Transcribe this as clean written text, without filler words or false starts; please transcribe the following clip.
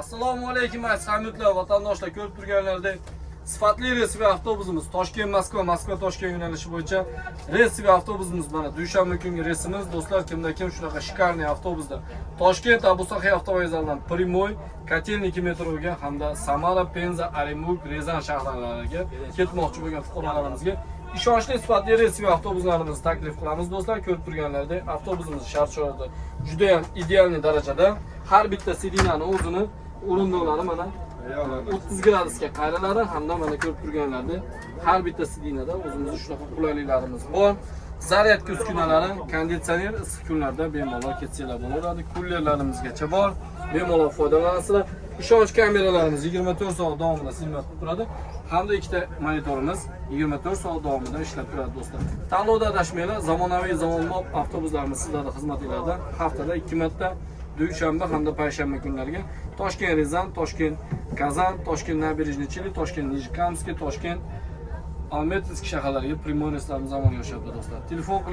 Assalomu alaykum aziz hamyurtlar, vatandoshlar, ko'rib turganlaridek sifatli reysiy avtobusimiz Toshkent Moskva Toshkent yo'nalishi bo'yicha reysiy avtobusimiz mana dushanba kungi reysimiz. Do'stlar, kimda kim shunaqa shikarniy avtobusda Toshkent Abusaxiy avtovokzalidan Primoy, Kotelniki metroga hamda Samara, Penza, Orenburg, Rezan shaharlariga ketmoqchi bo'lgan fuqarolarimizga ishonchli sifatli reysiy avtobuslarimizni taklif qilamiz. Do'stlar, ko'rib turganlaridek avtobusimiz shart-sharoiti juda ham ideal darajada. Har bitta sidinani o'zini o'rindiqlari mana 30 gradusga qayriladi hamda mana ko'rib turganlaridek har bitta sidinada o'zimizning shunaqa qulayliklarimiz bor. Zaryadka uskunalari, konditsioner issiq kunlarda bemalol ketsanglar bo'laveradi. Kullerlarimizgacha bor. Bemalol foydalansizlar. Ishonch kameralarimiz 24 soat davomida xizmat qilib turadi. Hamda ikkita monitorimiz 24 soat davomida ishlab turadi do'stlar. Tanlovda adashmanglar, zamonaviy zamonbop avtobuslarimiz sizlarga xizmatlarda haftada 2 marta dushanba hamda payshanba kunlariga Toshkent Rezan, Toshkent Kazan, Toshkent Nabережный Челны, Toshkent Nijkamskiy, Toshkent Almetinskiy shaharlariga Primoy reyslarimiz amalga oshiryapti do'stlar. Telefon